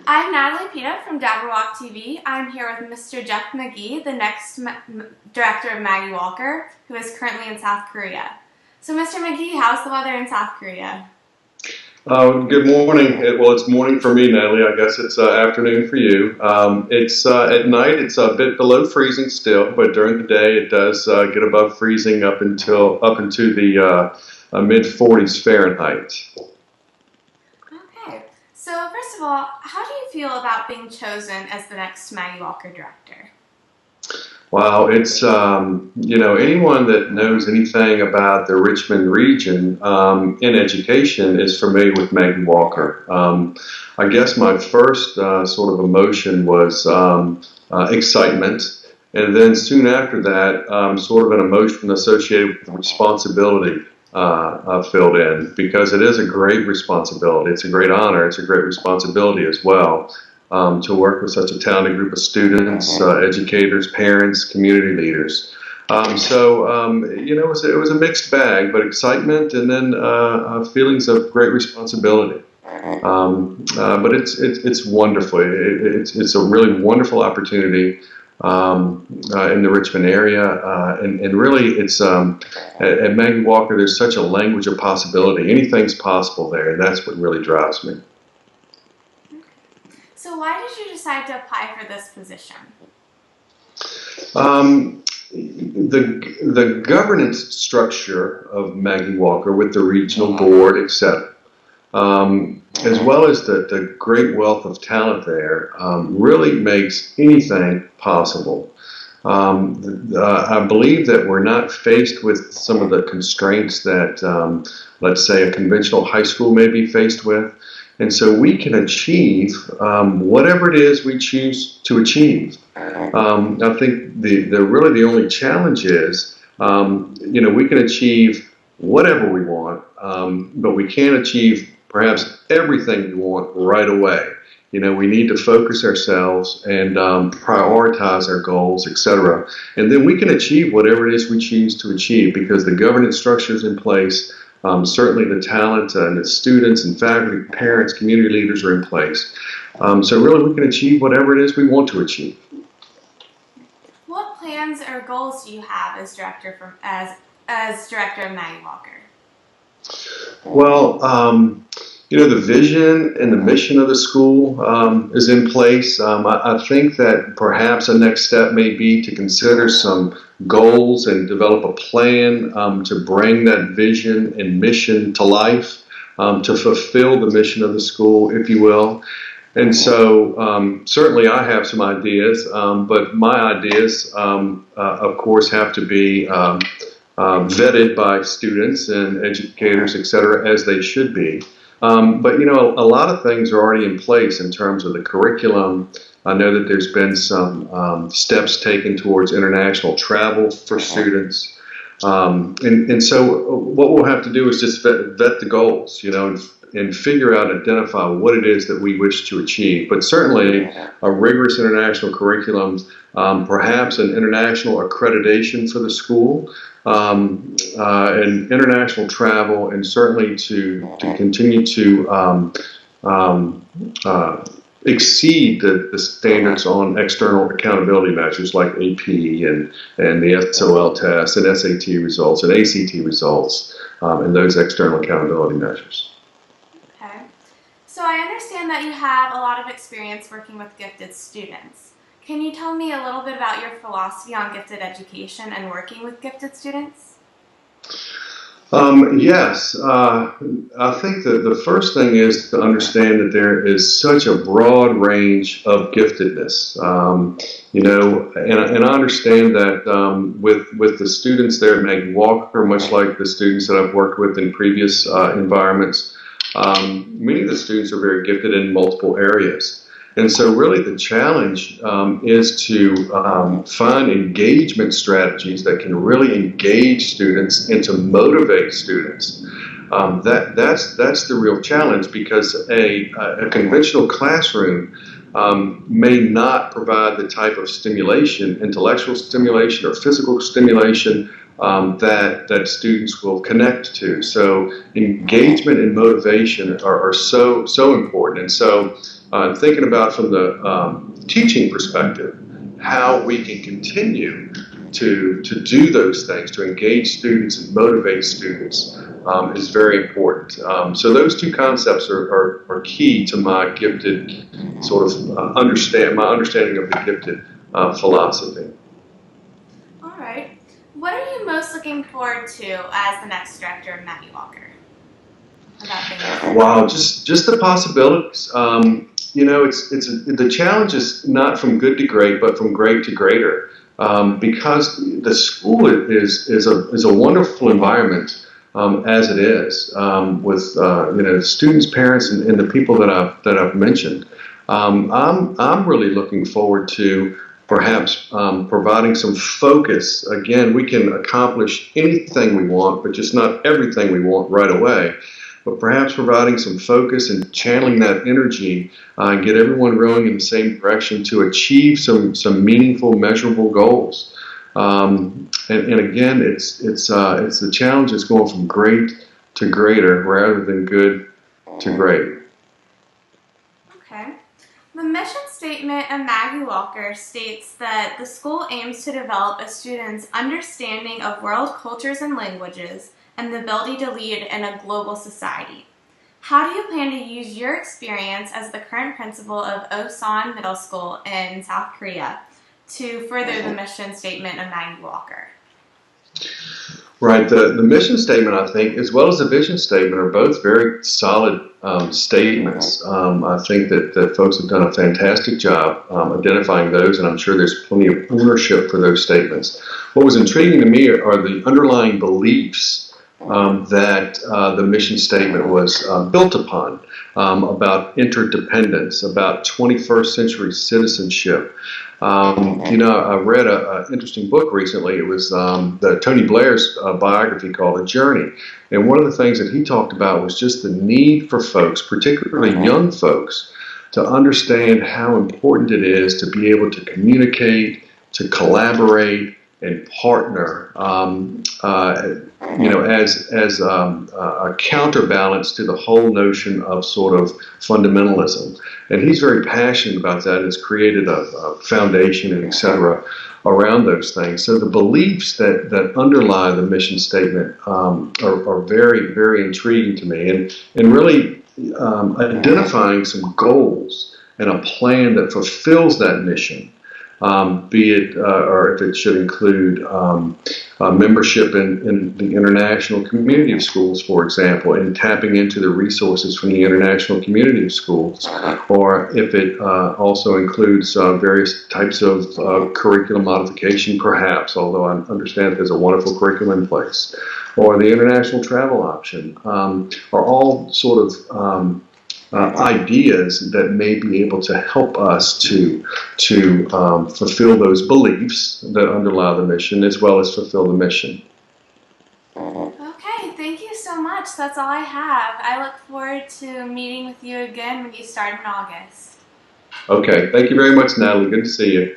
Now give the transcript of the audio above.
I'm Natalie Pita from Jabberwock TV. I'm here with Mr. Jeff McGee, the next director of Maggie Walker, who is currently in South Korea. So, Mr. McGee, how's the weather in South Korea? Good morning. Well, it's morning for me, Natalie. I guess it's afternoon for you. It's at night. It's a bit below freezing still, but during the day it does get above freezing up into the mid-40s Fahrenheit. Okay. So, first of all, how do you feel about being chosen as the next Maggie Walker director? Wow, it's anyone that knows anything about the Richmond region in education is familiar with Maggie Walker. I guess my first sort of emotion was excitement, and then soon after that, sort of an emotion associated with responsibility filled in, because it is a great responsibility. It's a great honor. It's a great responsibility as well. To work with such a talented group of students, educators, parents, community leaders. It was a mixed bag, but excitement and then feelings of great responsibility. But it's wonderful. It's a really wonderful opportunity in the Richmond area, and really it's at Maggie Walker. There's such a language of possibility. Anything's possible there, and that's what really drives me. So why did you decide to apply for this position? The governance structure of Maggie Walker with the regional board, etc., as well as the great wealth of talent there, really makes anything possible. I believe that we're not faced with some of the constraints that, let's say, a conventional high school may be faced with. And so we can achieve whatever it is we choose to achieve. I think really the only challenge is, we can achieve whatever we want, but we can't achieve perhaps everything we want right away. We need to focus ourselves and prioritize our goals, etc. And then we can achieve whatever it is we choose to achieve, because the governance structure is in place. Certainly the talent and the students and faculty, parents, community leaders are in place. So really we can achieve whatever it is we want to achieve. What plans or goals do you have as director of Maggie Walker? Well, the vision and the mission of the school is in place. I think that perhaps a next step may be to consider some goals and develop a plan to bring that vision and mission to life, to fulfill the mission of the school, if you will. And so certainly I have some ideas, but my ideas, of course, have to be vetted by students and educators, etc., as they should be. But a lot of things are already in place in terms of the curriculum. I know that there's been some steps taken towards international travel for students. And so what we'll have to do is just vet the goals, and figure out, identify what it is that we wish to achieve. But certainly a rigorous international curriculum, perhaps an international accreditation for the school, and international travel, and certainly to continue to exceed the standards on external accountability measures like AP and the SOL test and SAT results and ACT results, and those external accountability measures. Okay. So I understand that you have a lot of experience working with gifted students. Can you tell me a little bit about your philosophy on gifted education and working with gifted students? Yes. I think that the first thing is to understand that there is such a broad range of giftedness. And I understand that with the students there at Maggie Walker, much like the students that I've worked with in previous environments, many of the students are very gifted in multiple areas. And so really the challenge is to find engagement strategies that can really engage students and to motivate students. That's the real challenge, because a conventional classroom may not provide the type of stimulation, intellectual stimulation or physical stimulation that students will connect to. So engagement and motivation are so important. And so thinking about from the teaching perspective, how we can continue to do those things, to engage students and motivate students, is very important. So those two concepts are key to my gifted sort of my understanding of the gifted philosophy. All right. What are you most looking forward to as the next director of Maggie Walker? Wow, just the possibilities. The challenge is not from good to great, but from great to greater. Because the school is a wonderful environment as it is, with students, parents, and the people that I've mentioned. I'm really looking forward to perhaps providing some focus. Again, we can accomplish anything we want, but just not everything we want right away. But perhaps providing some focus and channeling that energy and get everyone rowing in the same direction to achieve some meaningful, measurable goals. And again, it's the challenge is going from great to greater rather than good to great. Okay. The mission statement of Maggie Walker states that the school aims to develop a student's understanding of world cultures and languages and the ability to lead in a global society. How do you plan to use your experience as the current principal of Osan Middle School in South Korea to further the mission statement of Maggie Walker? Right. The mission statement, I think, as well as the vision statement, are both very solid statements. I think that folks have done a fantastic job identifying those, and I'm sure there's plenty of ownership for those statements. What was intriguing to me are the underlying beliefs that the mission statement was built upon, about interdependence, about 21st century citizenship. I read an interesting book recently. It was Tony Blair's biography called A Journey. And one of the things that he talked about was just the need for folks, particularly young folks, to understand how important it is to be able to communicate, to collaborate, and partner, as a counterbalance to the whole notion of sort of fundamentalism. And he's very passionate about that. Has created a foundation and et cetera around those things. So the beliefs that underlie the mission statement are very, very intriguing to me, and really identifying some goals and a plan that fulfills that mission. Be it, or if it should include membership in the international community of schools, for example, and tapping into the resources from the international community of schools, or if it also includes various types of curriculum modification, perhaps, although I understand there's a wonderful curriculum in place, or the international travel option, are all sort of ideas that may be able to help us to fulfill those beliefs that underlie the mission, as well as fulfill the mission. Okay, thank you so much. That's all I have. I look forward to meeting with you again when you start in August. Okay, thank you very much, Natalie. Good to see you.